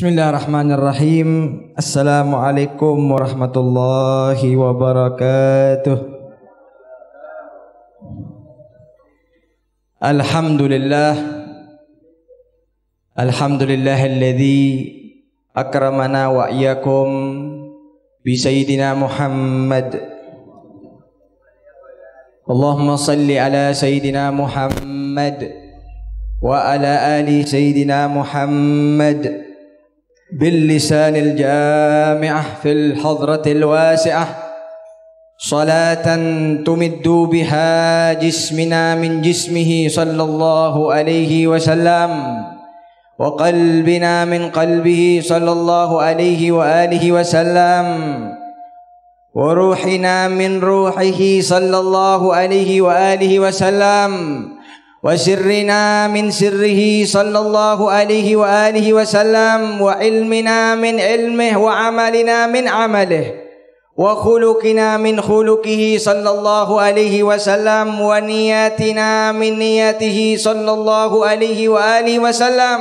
Bismillahirrahmanirrahim. Assalamualaikum warahmatullahi wabarakatuh. Alhamdulillahilladzi akramana wa iyyakum bi sayyidina Muhammad. Allahumma salli ala sayyidina Muhammad wa ala ali sayyidina Muhammad باللسان الجامع في الحضرة الواسعة صلاة تمد بها جسمنا من جسمه صلى الله عليه وسلم وقلبنا من قلبه صلى الله عليه وآله وسلم وروحنا من روحه صلى الله عليه وآله وسلم وسرنا من سره صلى الله عليه وآله وسلم وعلمنا من علمه وعملنا من عمله وخلقنا من خلقه صلى الله عليه وسلم ونياتنا من نياته صلى الله عليه وآله وسلم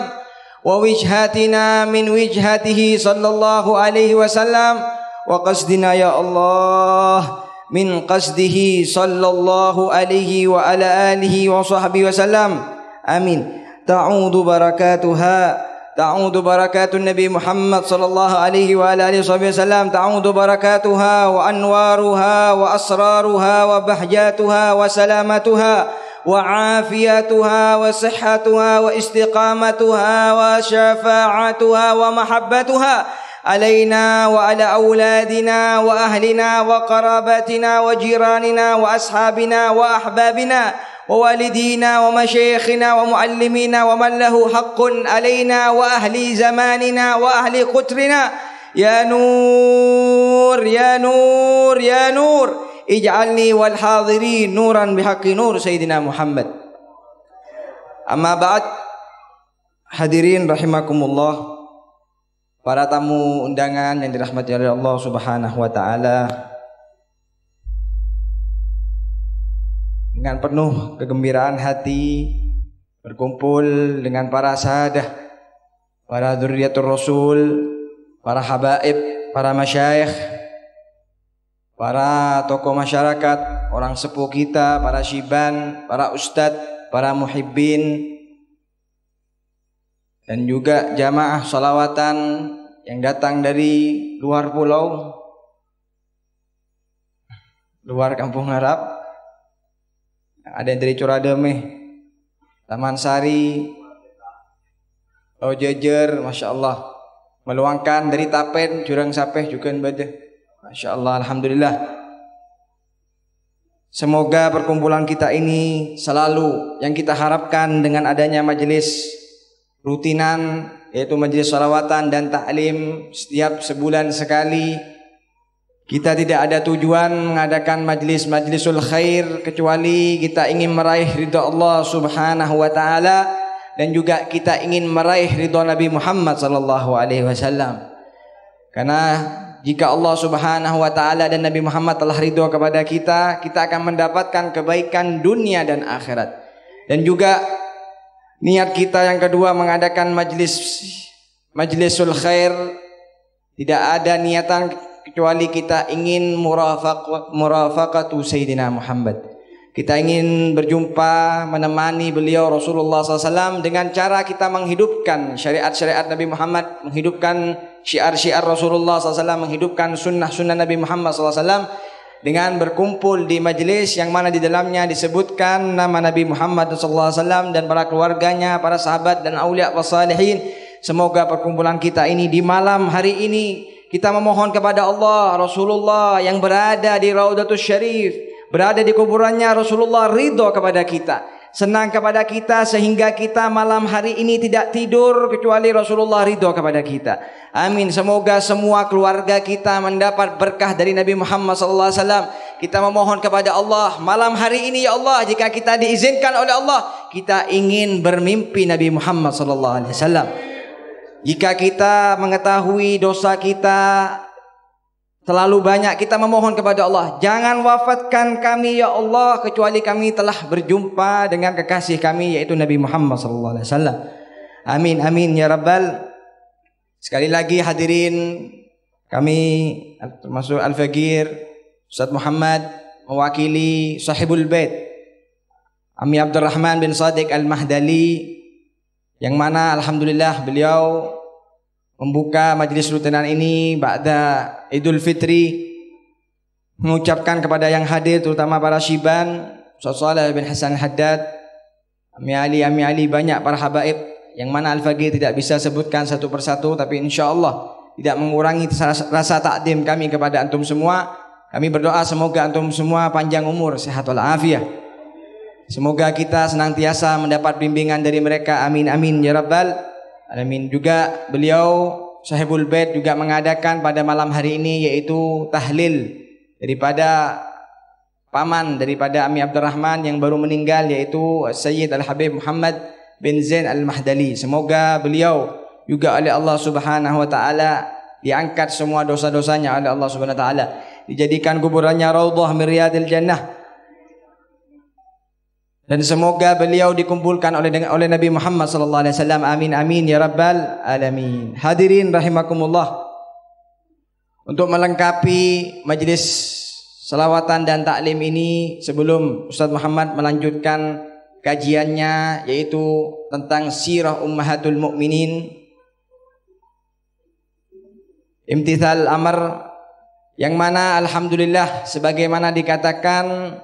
ووجهاتنا من وجهته صلى الله عليه وسلم وقصدنا يا الله min qasdihi sallallahu alaihi wa ala alihi wa sahbihi wa sallam. Amin. Ta'udu barakatun Nabi Muhammad sallallahu alaihi wa ala alihi wa sahbihi wa sallam. Ta'udu barakatuha wa anwaruha wa asraruha wa bahjatuha wa salamatuha wa afiyatuha wa sihhatuha wa istiqamatuha wa syafa'atuha wa mahabbatuha علينا وعلى أولادنا وأهلنا وقراباتنا وجيراننا وأصحابنا وأحبابنا ووالدينا ومشايخنا ومعلمينا ومن له حق علينا وأهل زماننا وأهل قطرنا يا نور يا نور يا نور اجعلني والحاضرين نورا بحق نور سيدنا محمد. أما بعد, hadirin rahimakumullah, para tamu undangan yang dirahmati oleh Allah Subhanahu wa taala, dengan penuh kegembiraan hati berkumpul dengan para sahadah, para dzurriyyatur rasul, para habaib, para masyayikh, para tokoh masyarakat, orang sepuh kita, para syiban, para ustadz, para muhibbin, dan juga jamaah salawatan yang datang dari luar pulau, luar kampung Arab. Ada yang dari Curademe, Taman Sari, Jejer, Masya Allah. Meluangkan dari Tapen, Jurang Sapeh juga ibadah. Masya Allah, Alhamdulillah. Semoga perkumpulan kita ini selalu yang kita harapkan dengan adanya majelis rutinan, yaitu majelis salawatan dan ta'lim setiap sebulan sekali. Kita tidak ada tujuan mengadakan majlisul khair kecuali kita ingin meraih ridha Allah Subhanahu wa taala, dan juga kita ingin meraih ridha Nabi Muhammad sallallahu alaihi wasallam. Karena jika Allah Subhanahu wa taala dan Nabi Muhammad telah ridha kepada kita, kita akan mendapatkan kebaikan dunia dan akhirat. Dan juga niat kita yang kedua mengadakan majlisul khair, tidak ada niatan kecuali kita ingin murafaqatu Sayyidina Muhammad. Kita ingin berjumpa, menemani beliau Rasulullah SAW dengan cara kita menghidupkan syariat-syariat Nabi Muhammad, menghidupkan syiar-syiar Rasulullah SAW, menghidupkan sunnah-sunnah Nabi Muhammad SAW, dengan berkumpul di majelis yang mana di dalamnya disebutkan nama Nabi Muhammad SAW dan para keluarganya, para sahabat dan aulia wassalihin. Semoga perkumpulan kita ini di malam hari ini kita memohon kepada Allah, Rasulullah yang berada di Raudatul Syarif, berada di kuburannya Rasulullah, ridho kepada kita, senang kepada kita, sehingga kita malam hari ini tidak tidur kecuali Rasulullah ridho kepada kita. Amin. Semoga semua keluarga kita mendapat berkah dari Nabi Muhammad SAW. Kita memohon kepada Allah malam hari ini, ya Allah, jika kita diizinkan oleh Allah, kita ingin bermimpi Nabi Muhammad SAW. Jika kita mengetahui dosa kita terlalu banyak, kita memohon kepada Allah, jangan wafatkan kami ya Allah kecuali kami telah berjumpa dengan kekasih kami, yaitu Nabi Muhammad SAW. Amin amin ya rabbal. Sekali lagi hadirin, kami termasuk Al-Faqir Ustaz Muhammad mewakili Sahibul Bait Ami Abdurrahman bin Shadiq Al-Mahdali, yang mana alhamdulillah beliau membuka majelis rutinan ini ba'da Idul Fitri, mengucapkan kepada yang hadir terutama para syiban, Ustaz Saleh bin Hasan Haddad, Ami Ali, banyak para habaib yang mana Al-Faqir tidak bisa sebutkan satu persatu, tapi insyaallah tidak mengurangi rasa takdim kami kepada antum semua. Kami berdoa semoga antum semua panjang umur, sehat walafiat. Semoga kita senantiasa mendapat bimbingan dari mereka. Amin amin ya rabbal alamin. Juga beliau Sahibul Bait juga mengadakan pada malam hari ini yaitu tahlil daripada paman daripada Ami Abdurrahman yang baru meninggal, yaitu Sayyid Al-Habib Muhammad bin Zain Al-Mahdali. Semoga beliau juga oleh Allah Subhanahu wa taala diangkat semua dosa-dosanya oleh Allah Subhanahu wa taala, dijadikan kuburannya raudhah min riyadil jannah, dan semoga beliau dikumpulkan oleh Nabi Muhammad sallallahu alaihi wasallam. Amin amin ya rabbal alamin. Hadirin rahimakumullah, untuk melengkapi majelis salawatan dan taklim ini, sebelum Ustaz Muhammad melanjutkan kajiannya yaitu tentang sirah ummahatul mukminin, imtithal amr, yang mana alhamdulillah sebagaimana dikatakan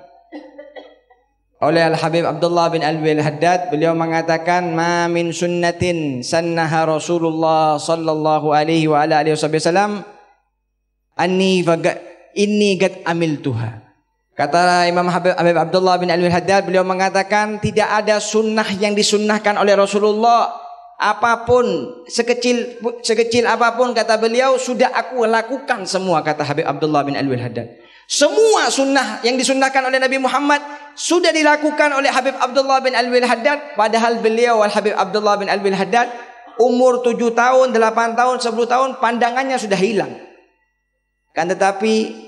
oleh Al-Habib Abdullah bin Alwi Al-Haddad, beliau mengatakan ma min sunnatin sannaha Rasulullah sallallahu alaihi wa ala alihi wasallam inni qad amiltuha. Kata Imam Habib Abdullah bin Alwi Al-Haddad, beliau mengatakan tidak ada sunnah yang disunnahkan oleh Rasulullah apapun, sekecil apapun, kata beliau, sudah aku lakukan semua, kata Habib Abdullah bin Alwi Al-Haddad. Semua sunnah yang disunnahkan oleh Nabi Muhammad sudah dilakukan oleh Habib Abdullah bin Alwi Al-Haddad. Padahal beliau Habib Abdullah bin Alwi Al-Haddad umur 7 tahun, 8 tahun, 10 tahun pandangannya sudah hilang. Kan tetapi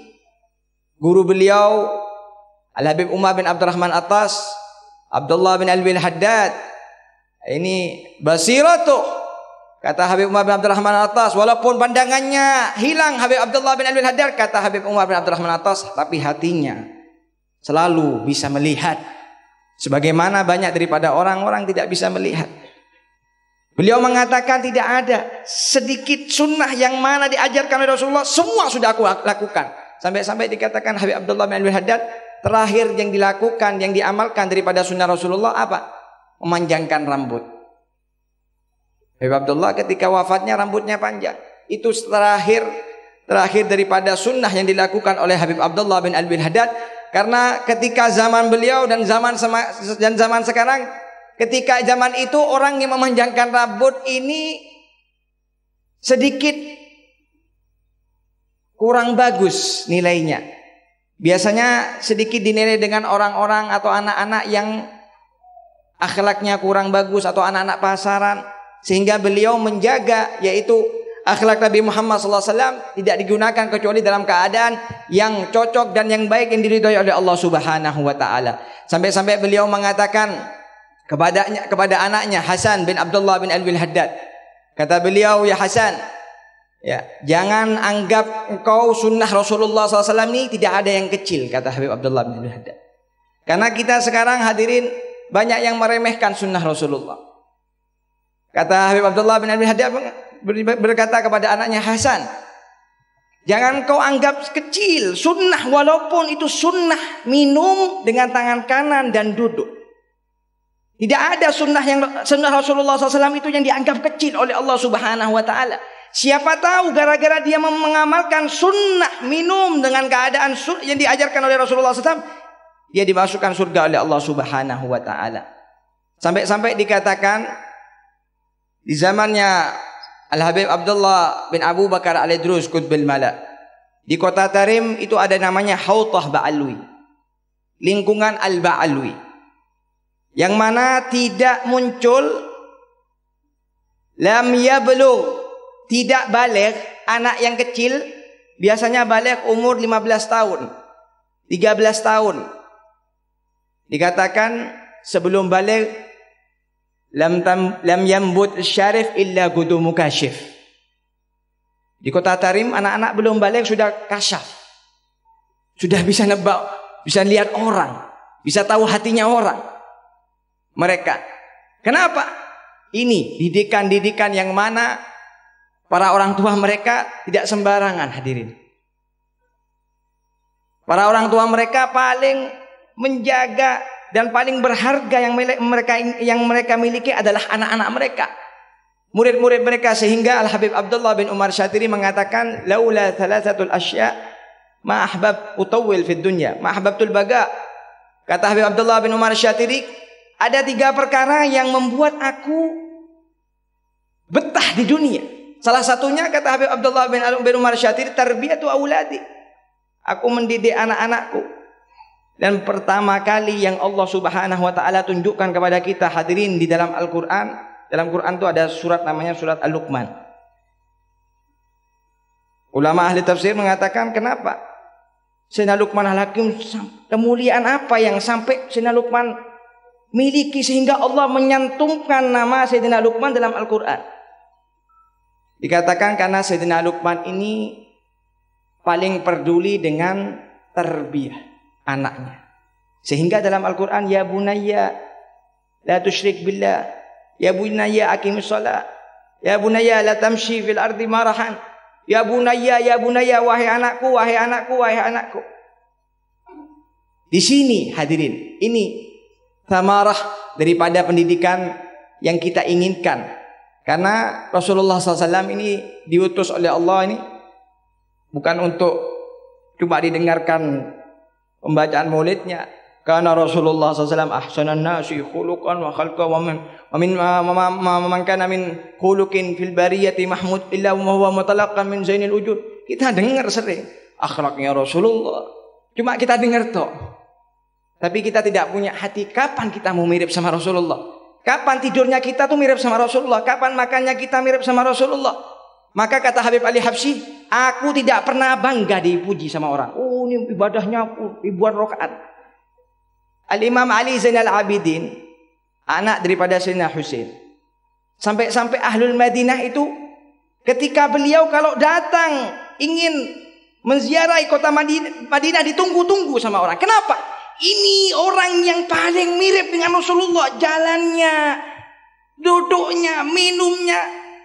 guru beliau Al-Habib Umar bin Abdurrahman Attas, Abdullah bin Alwi Al-Haddad, ini basiratuh, kata Habib Umar bin Abdurrahman Attas, walaupun pandangannya hilang Habib Abdullah bin Alwi Al-Haddad, kata Habib Umar bin Abdurrahman Attas, tapi hatinya selalu bisa melihat, sebagaimana banyak daripada orang-orang tidak bisa melihat. Beliau mengatakan tidak ada sedikit sunnah yang mana diajarkan oleh Rasulullah, semua sudah aku lakukan. Sampai-sampai dikatakan Habib Abdullah bin Alwi Al-Haddad, terakhir yang dilakukan, yang diamalkan daripada sunnah Rasulullah apa? Memanjangkan rambut. Habib Abdullah ketika wafatnya rambutnya panjang. Itu terakhir daripada sunnah yang dilakukan oleh Habib Abdullah bin Alwi Al-Haddad. Karena ketika zaman beliau dan zaman sekarang, ketika zaman itu orang yang memanjangkan rambut ini sedikit kurang bagus nilainya. Biasanya sedikit dinilai dengan orang-orang atau anak-anak yang akhlaknya kurang bagus atau anak-anak pasaran, sehingga beliau menjaga yaitu akhlak Nabi Muhammad SAW tidak digunakan kecuali dalam keadaan yang cocok dan yang baik yang diridhoi oleh Allah Subhanahu wa taala. Sampai-sampai beliau mengatakan kepada anaknya Hasan bin Abdullah bin Alwi Al-Haddad, kata beliau, ya Hasan, ya, jangan anggap engkau sunnah Rasulullah SAW ini tidak ada yang kecil, kata Habib Abdullah bin Alwi Al-Haddad. Karena kita sekarang hadirin banyak yang meremehkan sunnah Rasulullah. Kata Habib Abdullah bin Alwi Al-Haddad berkata kepada anaknya, Hasan, jangan kau anggap kecil sunnah, walaupun itu sunnah minum dengan tangan kanan dan duduk. Tidak ada sunnah Rasulullah SAW itu yang dianggap kecil oleh Allah Subhanahu wa taala. Siapa tahu gara-gara dia mengamalkan sunnah minum dengan keadaan yang diajarkan oleh Rasulullah SAW, dia dimasukkan surga oleh Allah Subhanahu wa taala. Sampai-sampai dikatakan di zamannya Al-Habib Abdullah bin Abu Bakar Al-Idrus Qutbil Mala, di kota Tarim itu ada namanya Hautah Ba'alwi, lingkungan Al-Ba'alwi, yang mana tidak muncul lam yablugh, tidak balik anak yang kecil, biasanya balik umur 15 tahun 13 tahun. Dikatakan sebelum balik lam yambut syarif illa gudu mukashif, Di kota Tarim anak-anak belum balik sudah kasyaf. Sudah bisa nebak, bisa lihat orang, bisa tahu hatinya orang. Mereka. Kenapa? Ini didikan-didikan yang mana para orang tua mereka tidak sembarangan, hadirin. Para orang tua mereka paling menjaga dan paling berharga yang mereka miliki adalah anak-anak mereka, murid-murid mereka, sehingga Al-Habib Abdullah bin Umar Syatiri mengatakan, laula thalathatul asya ma ahbab utawil fid dunya ma ahbabtul baga. Kata Habib Abdullah bin Umar Syatiri, ada 3 perkara yang membuat aku betah di dunia. Salah satunya, kata Habib Abdullah bin Umar Syatiri, tarbiyatu auladi. Aku mendidik anak-anakku. Dan pertama kali yang Allah Subhanahu wa taala tunjukkan kepada kita, hadirin, di dalam Al-Qur'an. Dalam Quran itu ada surat namanya surat Al-Luqman. Ulama ahli tafsir mengatakan, kenapa Sayyidina Luqman Al-Hakim, kemuliaan apa yang sampai Sayyidina Luqman miliki sehingga Allah menyantumkan nama Sayyidina Luqman dalam Al-Qur'an? Dikatakan karena Sayyidina Luqman ini paling peduli dengan tarbiyah anaknya. Sehingga dalam Al-Quran, ya bunayya la tusyrik billah, ya bunayya aqimis shalah, ya bunayya la tamshi fil ardi marahan, ya bunayya, wahai anakku, wahai anakku, wahai anakku. Di sini hadirin, ini thamarah daripada pendidikan yang kita inginkan. Karena Rasulullah SAW ini diutus oleh Allah ini bukan untuk cuma didengarkan pembacaan maulidnya. Karena Rasulullah SAW ahsanan nasi khuluqan wa khalqa wa man kana min khuluqin fil bariyati mahmud illa wa huwa mutalaqan min zainil wujud. Kita dengar sering akhlaknya Rasulullah. Cuma kita dengar toh. Tapi kita tidak punya hati. Kapan kita mau mirip sama Rasulullah? Kapan tidurnya kita tuh mirip sama Rasulullah? Kapan makannya kita mirip sama Rasulullah? Maka kata Habib Ali Habsyi, aku tidak pernah bangga dipuji sama orang. Oh, ini ibadahnya ribuan rakaat. Al-Imam Ali Zainal Abidin, anak daripada Sayyidina Husain. Sampai-sampai Ahlul Madinah itu ketika beliau kalau datang ingin menziarahi kota Madinah ditunggu-tunggu sama orang. Kenapa? Ini orang yang paling mirip dengan Rasulullah. Jalannya, duduknya, minumnya.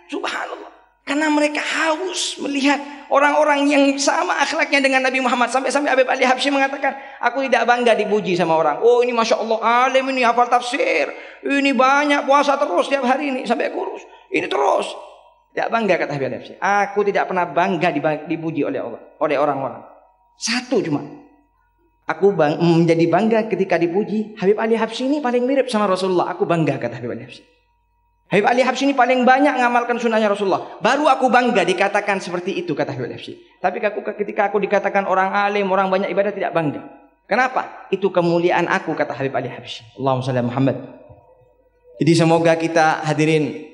Subhanallah. Karena mereka haus melihat orang-orang yang sama akhlaknya dengan Nabi Muhammad. Sampai-sampai Habib Ali Habsyi mengatakan, aku tidak bangga dipuji sama orang. Oh, ini Masya Allah, alim ini, hafal tafsir. Ini banyak puasa terus tiap hari ini sampai kurus. Ini terus. Tidak bangga, kata Habib Ali Habsyi. Aku tidak pernah bangga dipuji oleh Allah, oleh orang-orang. Satu cuma. Aku menjadi bangga ketika dipuji. Habib Ali Habsyi ini paling mirip sama Rasulullah. Aku bangga, kata Habib Ali Habsyi. Habib Ali Habsyi ini paling banyak mengamalkan sunnahnya Rasulullah. Baru aku bangga dikatakan seperti itu, kata Habib Ali Habsyi. Tapi ketika aku dikatakan orang alim, orang banyak ibadah, tidak bangga. Kenapa? Itu kemuliaan aku, kata Habib Ali Habsyi. Allahumma shalli Muhammad. Jadi semoga kita hadirin,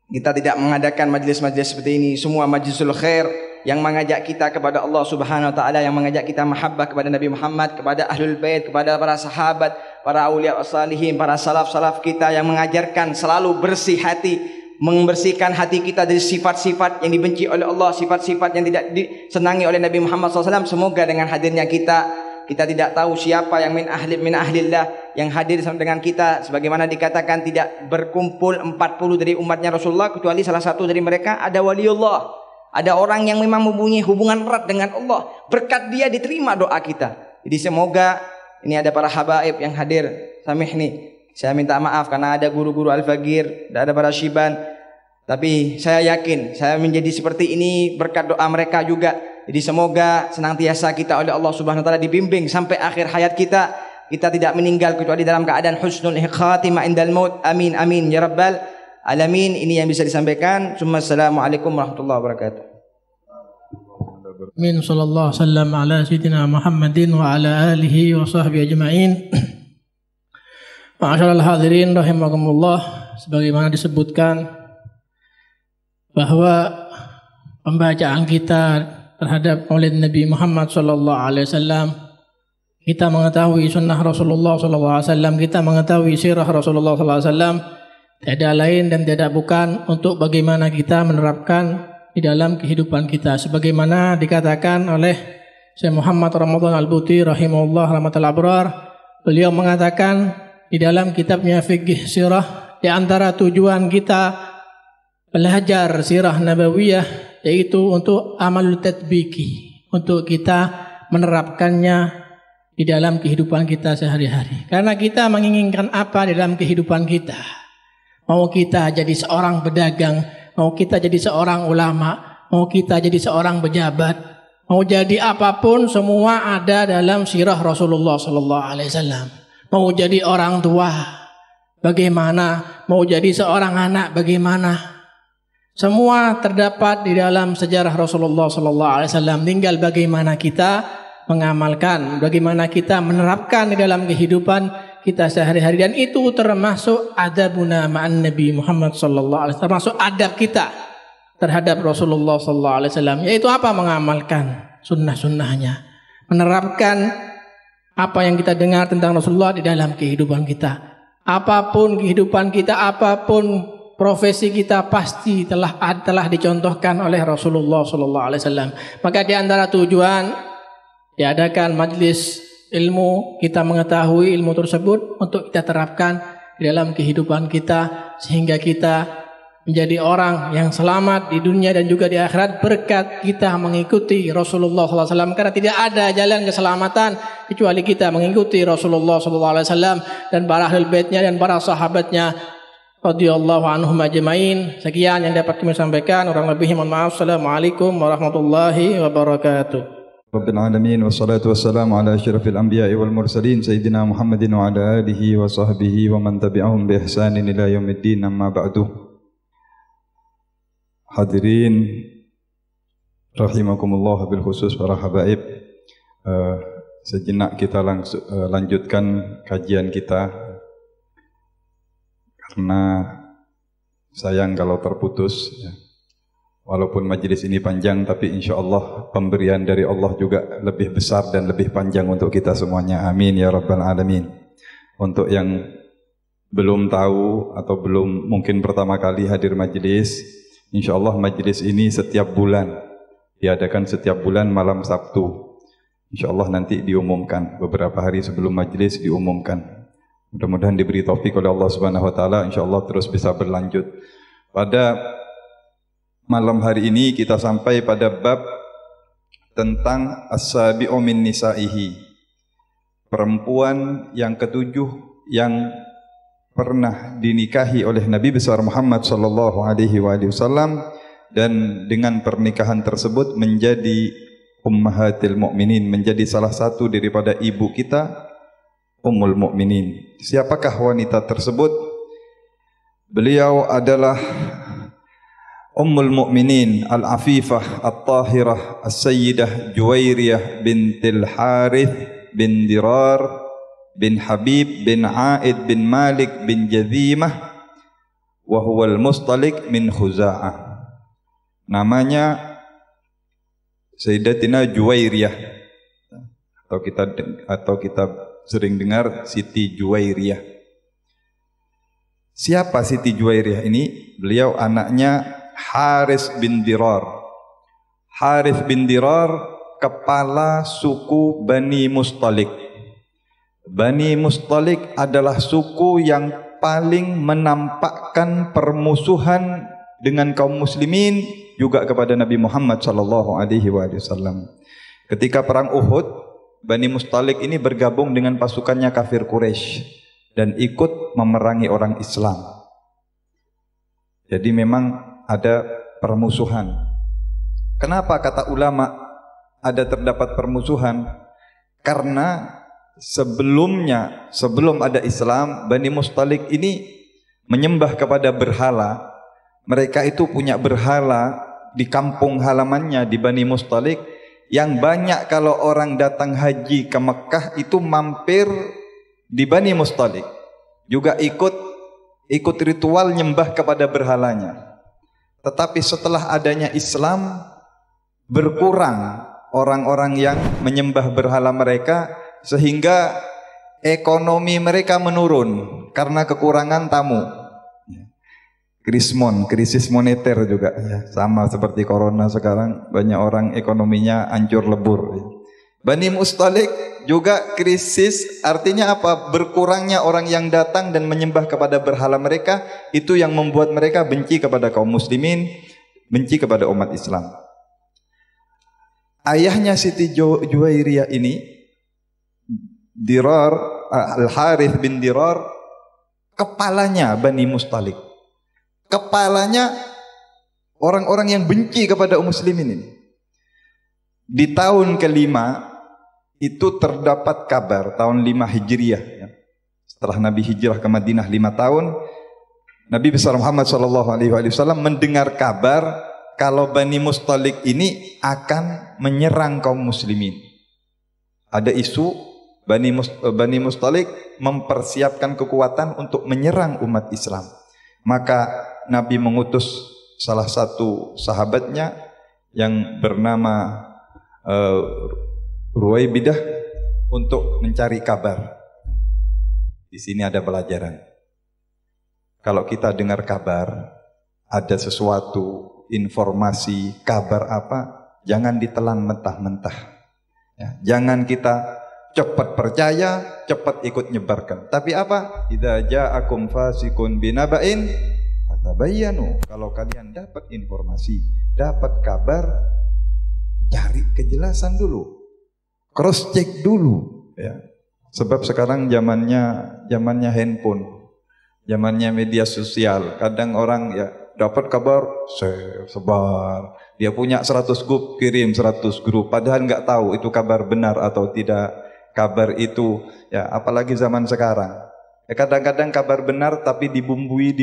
kita tidak mengadakan majlis-majlis seperti ini. Semua majlisul khair yang mengajak kita kepada Allah Subhanahu wa taala, yang mengajak kita mahabbah kepada Nabi Muhammad, kepada Ahlul Bait, kepada para sahabat, para aulia salihin, para salaf-salaf kita yang mengajarkan selalu bersih hati, membersihkan hati kita dari sifat-sifat yang dibenci oleh Allah, sifat-sifat yang tidak disenangi oleh Nabi Muhammad SAW. Semoga dengan hadirnya kita tidak tahu siapa yang min ahlillah yang hadir dengan kita, sebagaimana dikatakan tidak berkumpul 40 dari umatnya Rasulullah kecuali salah satu dari mereka ada waliullah. Ada orang yang memang mempunyai hubungan erat dengan Allah. Berkat dia diterima doa kita. Jadi semoga ini ada para habaib yang hadir. Samihni, saya minta maaf karena ada guru-guru Al-Fagir, ada para syiban. Tapi saya yakin saya menjadi seperti ini berkat doa mereka juga. Jadi semoga senantiasa kita oleh Allah Subhanahu wa taala dibimbing sampai akhir hayat kita. Kita tidak meninggal kecuali dalam keadaan husnul khatimah indal maut. Amin amin ya rabbal alamin. Ini yang bisa disampaikan. Assalamualaikum warahmatullahi wabarakatuh. Amin. Sallallahu sallam ala sayyidina Muhammadin wa ala alihi wa sahbihi ajma'in. Ma'asyiral hadirin rahimakumullah, sebagaimana disebutkan bahwa pembacaan kita terhadap Maulid Nabi Muhammad sallallahu alaihi wasallam, kita mengetahui sunnah Rasulullah sallallahu alaihi wasallam, kita mengetahui sirah Rasulullah sallallahu alaihi wasallam. Tiada lain dan tidak bukan untuk bagaimana kita menerapkan di dalam kehidupan kita. Sebagaimana dikatakan oleh Syekh Muhammad Ramadan Al-Buti rahimahullah rahmatul abrar, beliau mengatakan di dalam kitabnya Fiqh Sirah, di antara tujuan kita belajar sirah nabawiyah yaitu untuk amal tatbiki, untuk kita menerapkannya di dalam kehidupan kita sehari-hari. Karena kita menginginkan apa di dalam kehidupan kita? Mau kita jadi seorang pedagang, mau kita jadi seorang ulama, mau kita jadi seorang pejabat, mau jadi apapun, semua ada dalam sirah Rasulullah sallallahu alaihi wasallam. Mau jadi orang tua, bagaimana? Mau jadi seorang anak, bagaimana? Semua terdapat di dalam sejarah Rasulullah sallallahu alaihi wasallam. Tinggal bagaimana kita mengamalkan, bagaimana kita menerapkan di dalam kehidupan kita sehari-hari, dan itu termasuk adabuna ma'an Nabi Muhammad sallallahu alaihi wasallam, termasuk adab kita terhadap Rasulullah sallallahu alaihi wasallam, yaitu apa? Mengamalkan sunnah-sunnahnya, menerapkan apa yang kita dengar tentang Rasulullah di dalam kehidupan kita. Apapun kehidupan kita, apapun profesi kita, pasti telah dicontohkan oleh Rasulullah sallallahu alaihi wasallam. Maka di antara tujuan diadakan majelis ilmu, kita mengetahui ilmu tersebut untuk kita terapkan di dalam kehidupan kita, sehingga kita menjadi orang yang selamat di dunia dan juga di akhirat berkat kita mengikuti Rasulullah SAW. Karena tidak ada jalan keselamatan kecuali kita mengikuti Rasulullah SAW dan para ahlul baitnya dan para sahabatnya radhiyallahu anhum ajmain. Sekian yang dapat kami sampaikan, kurang lebihnya mohon maaf. Assalamualaikum warahmatullahi wabarakatuh. Rabbil alamin wassalatu wassalamu ala asyrafil anbiya'i wal mursalin sayyidina Muhammadin wa ala alihi wa sahbihi wa man tabi'ahum bi ihsanin ila yaumiddin, amma ba'du. Hadirin rahimakumullah, bil khusus para habaib, sejenak kita lanjutkan kajian kita karena sayang kalau terputus ya. Walaupun majelis ini panjang, tapi insya Allah pemberian dari Allah juga lebih besar dan lebih panjang untuk kita semuanya. Amin ya rabbal alamin. Untuk yang belum tahu atau belum mungkin pertama kali hadir majelis, insya Allah majelis ini setiap bulan, diadakan setiap bulan malam Sabtu. Insya Allah nanti diumumkan, beberapa hari sebelum majelis diumumkan. Mudah-mudahan diberi taufik oleh Allah Subhanahu wa taala, insya Allah terus bisa berlanjut. Pada malam hari ini kita sampai pada bab tentang as-sabi'u min nisa'ihi, perempuan yang ketujuh yang pernah dinikahi oleh Nabi besar Muhammad sallallahu alaihi wasallam, dan dengan pernikahan tersebut menjadi ummahatil mukminin, menjadi salah satu daripada ibu kita, ummul mukminin. Siapakah wanita tersebut? Beliau adalah Ummul Mukminin Al-Afifah At-Tahirah As-Sayyidah Juwairiyah bintil Harith bin Dirar bin Habib bin Aid bin Malik bin Jazimah wa huwa al-Mustalik min Khuza'ah. Namanya Sayyidatina Juwairiyah, atau kita sering dengar Siti Juwairiyah. Siapa Siti Juwairiyah ini? Beliau anaknya Haris bin Dirar. Haris bin Dirar kepala suku Bani Mustalik. Bani Mustalik adalah suku yang paling menampakkan permusuhan dengan kaum muslimin juga kepada Nabi Muhammad sallallahu alaihi wasallam. Ketika perang Uhud, Bani Mustalik ini bergabung dengan pasukannya kafir Quraisy dan ikut memerangi orang Islam. Jadi memang ada permusuhan. Kenapa kata ulama terdapat permusuhan? Karena sebelum ada Islam, Bani Mustalik ini menyembah kepada berhala. Mereka itu punya berhala di kampung halamannya di Bani Mustalik, yang banyak kalau orang datang haji ke Mekah itu mampir di Bani Mustalik, juga ikut ritual nyembah kepada berhalanya. Tetapi setelah adanya Islam, berkurang orang-orang yang menyembah berhala mereka, sehingga ekonomi mereka menurun karena kekurangan tamu. krisis moneter juga ya, sama seperti corona sekarang, banyak orang ekonominya hancur lebur ya. Bani Mustalik juga krisis, artinya apa? Berkurangnya orang yang datang dan menyembah kepada berhala mereka, itu yang membuat mereka benci kepada kaum muslimin, benci kepada umat Islam. Ayahnya Siti Juwairiyah ini, Dirar Al-Harith bin Dirar, kepalanya Bani Mustalik, kepalanya orang-orang yang benci kepada kaum muslimin ini. Di tahun kelima itu terdapat kabar, tahun 5 Hijriah ya. Setelah Nabi hijrah ke Madinah 5 tahun, Nabi besar Muhammad SAW mendengar kabar kalau Bani Mustalik ini akan menyerang kaum muslimin. Ada isu Bani Mustalik mempersiapkan kekuatan untuk menyerang umat Islam. Maka Nabi mengutus salah satu sahabatnya yang bernama Ruwaibidah untuk mencari kabar. Di sini ada pelajaran. Kalau kita dengar kabar, ada sesuatu, informasi, kabar apa, jangan ditelan mentah-mentah. Ya, jangan kita cepat percaya, cepat ikut nyebarkan. Tapi apa? Idza ja'akum fasiqun binaba'in fatabayyanu. Kalau kalian dapat informasi, dapat kabar, cari kejelasan dulu. Cross check dulu ya. Sebab sekarang zamannya handphone, zamannya media sosial. Kadang orang ya dapat kabar sebar. Dia punya 100 grup, kirim 100 grup, padahal nggak tahu itu kabar benar atau tidak. Kabar itu ya, apalagi zaman sekarang. Ya, kadang-kadang kabar benar tapi dibumbui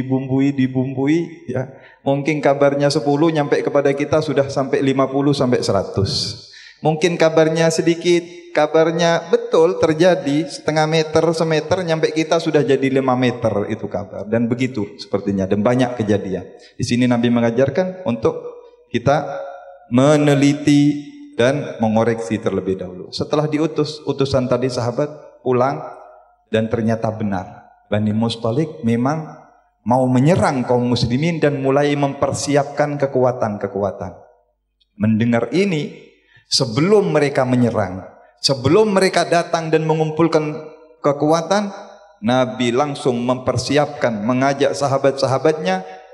ya. Mungkin kabarnya 10 nyampe kepada kita sudah sampai 50 sampai 100. Mungkin kabarnya sedikit, kabarnya betul terjadi setengah meter, semeter, nyampe kita sudah jadi 5 meter itu kabar. Dan begitu sepertinya, dan banyak kejadian. Di sini Nabi mengajarkan untuk kita meneliti dan mengoreksi terlebih dahulu. Setelah diutus, utusan tadi sahabat pulang dan ternyata benar. Bani Mustalik memang mau menyerang kaum muslimin dan mulai mempersiapkan kekuatan-kekuatan. Mendengar ini, sebelum mereka menyerang, sebelum mereka datang dan mengumpulkan kekuatan, Nabi langsung mempersiapkan, mengajak sahabat-sahabatnya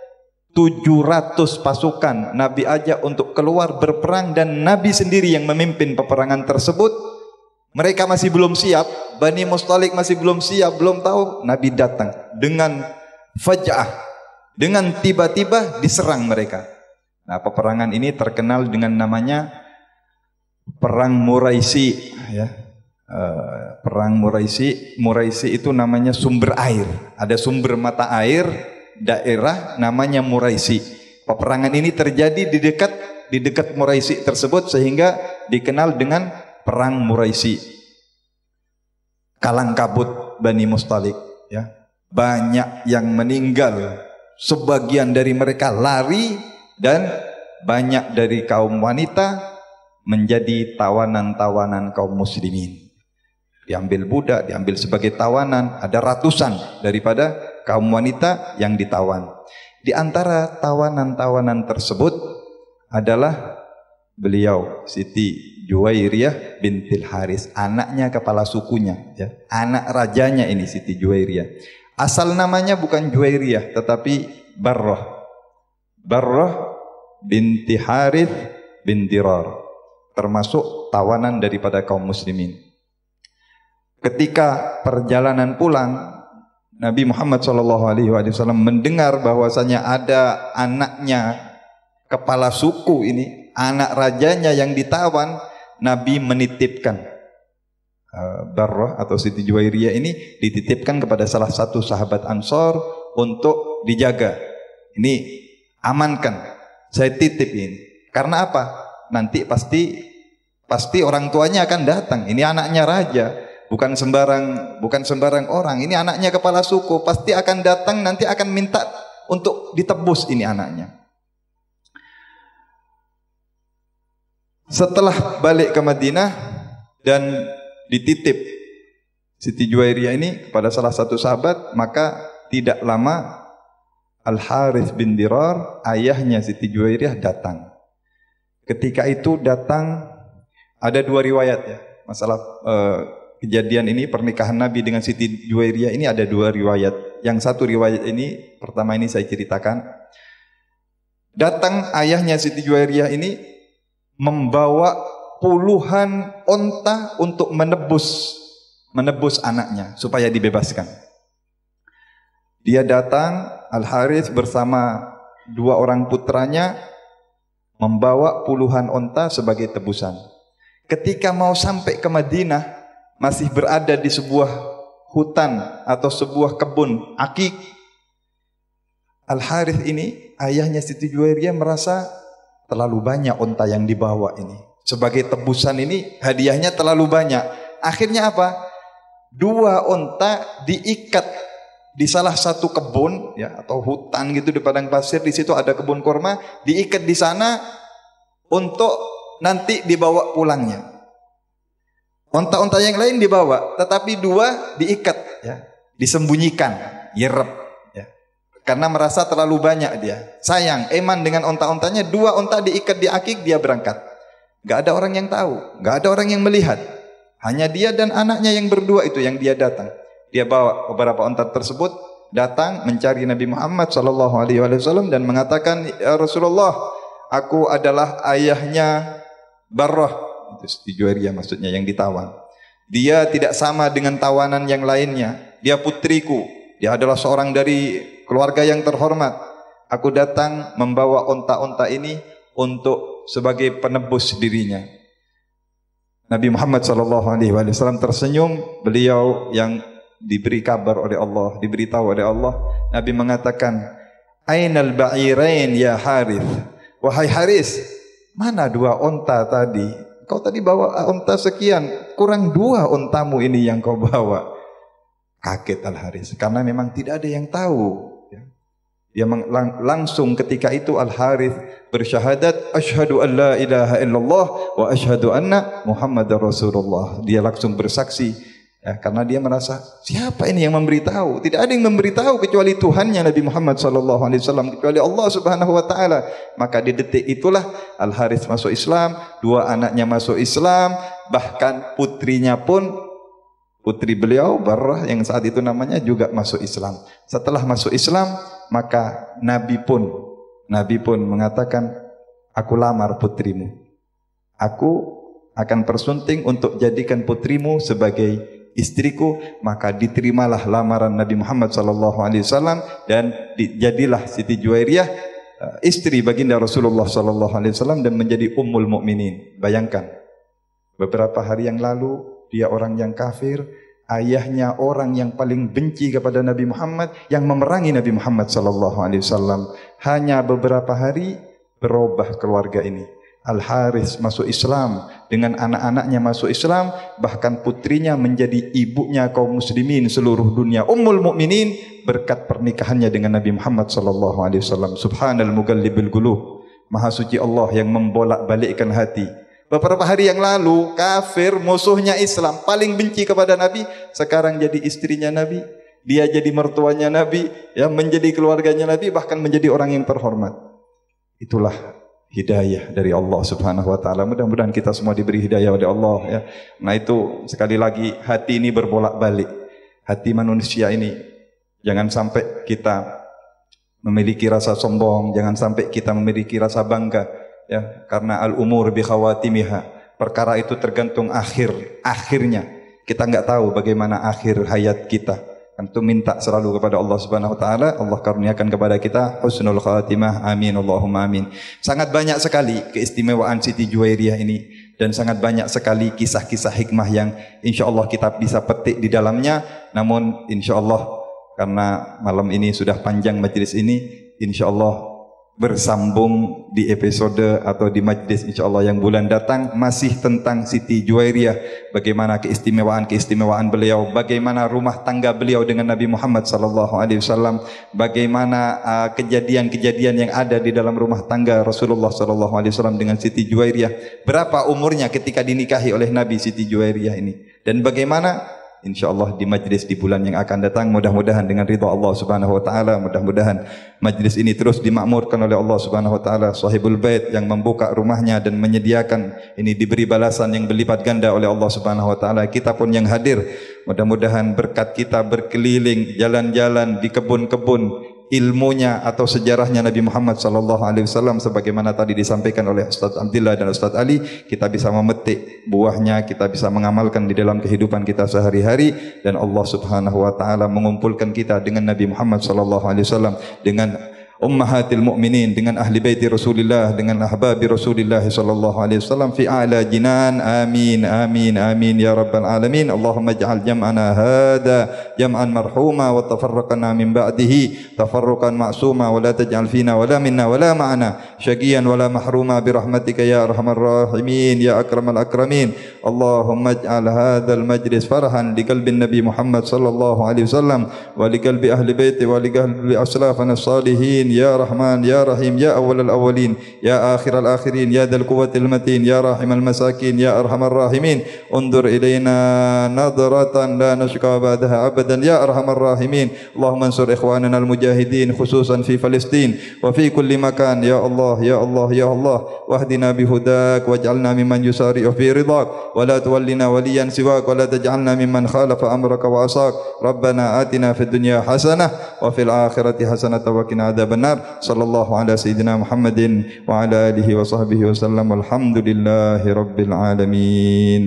700 pasukan. Nabi ajak untuk keluar berperang dan Nabi sendiri yang memimpin peperangan tersebut. Mereka masih belum siap, Bani Mustalik masih belum siap, belum tahu. Nabi datang dengan faj'ah, dengan tiba-tiba diserang mereka. Nah, peperangan ini terkenal dengan namanya Perang Muraisi ya. Perang Muraisi itu namanya sumber air. Ada sumber mata air daerah namanya Muraisi. Peperangan ini terjadi di dekat Muraisi tersebut sehingga dikenal dengan Perang Muraisi. Kalang kabut Bani Mustalik ya. Banyak yang meninggal, sebagian dari mereka lari dan banyak dari kaum wanita menjadi tawanan-tawanan kaum muslimin. Diambil budak, diambil sebagai tawanan, ada ratusan daripada kaum wanita yang ditawan. Di antara tawanan-tawanan tersebut adalah beliau Siti Juwairiyah bintil Haris, anaknya kepala sukunya ya. Anak rajanya ini Siti Juwairiyah. Asal namanya bukan Juwairiyah tetapi Barrah. Barrah binti Harith bin Dirar, termasuk tawanan daripada kaum muslimin. Ketika perjalanan pulang, Nabi Muhammad SAW mendengar bahwasanya ada anaknya kepala suku ini, anak rajanya yang ditawan. Nabi menitipkan Barrah atau Siti Juwairiyah ini dititipkan kepada salah satu sahabat Ansor untuk dijaga. Ini amankan, saya titip ini. Karena apa? Nanti pasti orang tuanya akan datang. Ini anaknya raja, bukan sembarang orang. Ini anaknya kepala suku, pasti akan datang, nanti akan minta untuk ditebus ini anaknya. Setelah balik ke Madinah dan dititip Siti Juwairiyah ini kepada salah satu sahabat, maka tidak lama Al-Harith bin Dirar, ayahnya Siti Juwairiyah datang. Ketika itu datang, ada dua riwayat ya. Masalah kejadian ini, pernikahan Nabi dengan Siti Juwairiyah ini ada dua riwayat. Yang satu riwayat ini, pertama ini saya ceritakan. Datang ayahnya Siti Juwairiyah ini membawa puluhan onta untuk menebus anaknya supaya dibebaskan. Dia datang, Al-Harith bersama dua orang putranya membawa puluhan onta sebagai tebusan. Ketika mau sampai ke Madinah, masih berada di sebuah hutan atau sebuah kebun akik. Al-Harith ini, ayahnya Siti Juwairiyah merasa terlalu banyak onta yang dibawa ini. Sebagai tebusan ini hadiahnya terlalu banyak. Akhirnya apa? Dua onta diikat di salah satu kebun ya atau hutan gitu di padang pasir, di situ ada kebun kurma, diikat di sana untuk nanti dibawa pulangnya. Onta-onta yang lain dibawa, tetapi dua diikat ya, disembunyikan, yerep ya. Karena merasa terlalu banyak dia. Sayang, eman dengan onta-ontanya, dua onta diikat di akik, dia berangkat. Gak ada orang yang tahu, gak ada orang yang melihat. Hanya dia dan anaknya yang berdua itu yang dia datang. Dia bawa beberapa onta tersebut, datang mencari Nabi Muhammad SAW dan mengatakan, ya Rasulullah, aku adalah ayahnya Barrah, itu Siti Juwairiyah maksudnya yang ditawan. Dia tidak sama dengan tawanan yang lainnya. Dia putriku, dia adalah seorang dari keluarga yang terhormat. Aku datang membawa onta-onta ini untuk sebagai penebus dirinya. Nabi Muhammad SAW tersenyum. Beliau yang diberi kabar oleh Allah, diberitahu oleh Allah, Nabi mengatakan, Ainal ba'irain ya Harith, wahai Haris, mana dua onta tadi? Kau tadi bawa onta sekian, kurang dua ontamu ini yang kau bawa. Kaget Al-Harith, karena memang tidak ada yang tahu. Dia langsung ketika itu Al-Harith bersyahadat, asyhadu an la ilaha illallah wa asyhadu anna Muhammadar Rasulullah. Dia langsung bersaksi ya, karena dia merasa siapa ini yang memberitahu? Tidak ada yang memberitahu kecuali Tuhannya Nabi Muhammad SAW, kecuali Allah Subhanahu Wa Taala. Maka di detik itulah Al-Harith masuk Islam, dua anaknya masuk Islam, bahkan putrinya pun, putri beliau Barrah yang saat itu namanya juga masuk Islam. Setelah masuk Islam, maka Nabi pun mengatakan, aku lamar putrimu. Aku akan persunting untuk jadikan putrimu sebagai istriku. Maka diterimalah lamaran Nabi Muhammad SAW dan jadilah Siti Juwairiyah istri baginda Rasulullah SAW dan menjadi ummul mukminin. Bayangkan, beberapa hari yang lalu dia orang yang kafir, ayahnya orang yang paling benci kepada Nabi Muhammad, yang memerangi Nabi Muhammad SAW. Hanya beberapa hari berubah keluarga ini. Al-Harith masuk Islam, dengan anak-anaknya masuk Islam, bahkan putrinya menjadi ibunya kaum muslimin seluruh dunia, ummul mukminin, berkat pernikahannya dengan Nabi Muhammad SAW. Subhanal mughallibil qulub, maha suci Allah yang membolak-balikkan hati. Beberapa hari yang lalu kafir, musuhnya Islam, paling benci kepada Nabi, sekarang jadi istrinya Nabi, dia jadi mertuanya Nabi, ya, menjadi keluarganya Nabi, bahkan menjadi orang yang terhormat. Itulah hidayah dari Allah Subhanahu Wa Taala. Mudah-mudahan kita semua diberi hidayah oleh Allah ya. Nah itu sekali lagi, hati ini berbolak-balik. Hati manusia ini jangan sampai kita memiliki rasa sombong, jangan sampai kita memiliki rasa bangga. Ya, karena al-umur bi khawatimiha, perkara itu tergantung akhirnya. Kita enggak tahu bagaimana akhir hayat kita. Tentu minta selalu kepada Allah Subhanahu Wa Taala, Allah karuniakan kepada kita husnul khatimah. Amin Allahumma amin. Sangat banyak sekali keistimewaan Siti Juwairiyah ini, dan sangat banyak sekali kisah-kisah hikmah yang insyaallah kita bisa petik di dalamnya. Namun insyaallah karena malam ini sudah panjang majelis ini, insyaallah bersambung di episode atau di majlis insyaallah yang bulan datang, masih tentang Siti Juwairiyah, bagaimana keistimewaan beliau, bagaimana rumah tangga beliau dengan Nabi Muhammad SAW, bagaimana kejadian-kejadian yang ada di dalam rumah tangga Rasulullah SAW dengan Siti Juwairiyah, berapa umurnya ketika dinikahi oleh Nabi Siti Juwairiyah ini, dan bagaimana insyaallah di majlis di bulan yang akan datang. Mudah-mudahan dengan ridha Allah Subhanahu wa taala, mudah-mudahan majlis ini terus dimakmurkan oleh Allah Subhanahu wa taala, sahibul bait yang membuka rumahnya dan menyediakan ini diberi balasan yang berlipat ganda oleh Allah Subhanahu wa taala. Kita pun yang hadir, mudah-mudahan berkat kita berkeliling jalan-jalan di kebun-kebun ilmunya atau sejarahnya Nabi Muhammad sallallahu alaihi wasallam sebagaimana tadi disampaikan oleh Ustaz Abdullah dan Ustaz Ali, kita bisa memetik buahnya, kita bisa mengamalkan di dalam kehidupan kita sehari-hari, dan Allah Subhanahu wa taala mengumpulkan kita dengan Nabi Muhammad sallallahu alaihi wasallam, dengan ummahatil mu'minin, dengan ahli baiti Rasulillah, dengan ahbabi Rasulillah sallallahu alaihi wasallam fi a'la jinan. Amin amin amin ya rabbal alamin. Allahumma ij'al jam'ana hada jam'an marhuma wa tafarraqana min ba'dihi tafarruqan ma'suma wa la taj'al fina wa la minna wa la ma'ana syaqiyan wa la mahruma bi rahmatika ya arhamar rahimin ya akramal akramin. Allahumma ij'al hadzal majlis farhan li qalbi Nabi Muhammad sallallahu alaihi wasallam wa li qalbi ahli baiti wa li qalbi aslafana salihin ya Rahman ya Rahim ya awwal al-awwalin ya akhir al-akhirin ya dzal quwwatil matin ya rahim al-masakin ya arhamar rahimin. Undur ilaina nadratan la nashqa ba'daha abadan ya arhamar rahimin. Allahumma ansur ikhwanana al-mujahidin khususan fi Palestin wa fi kulli makan ya Allah ya Allah ya Allah. Wahdina bihudak waj'alna mimman yusari'u fi ridak wa la tuwallina waliyan siwak wa la taj'alna mimman khalafa amraka wa asak. Rabbana atina fid dunya hasanah wa fil akhirati hasanah wa qina adzaban nar. Sallallahu ala sayyidina Muhammadin wa ala alihi wa sahbihi wa sallam. Alhamdulillahi rabbil alamin.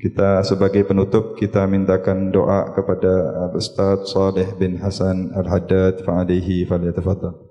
Kita sebagai penutup kita mintakan doa kepada Ustaz Saleh bin Hasan Al-Haddad fa alaihi falyatafaddal.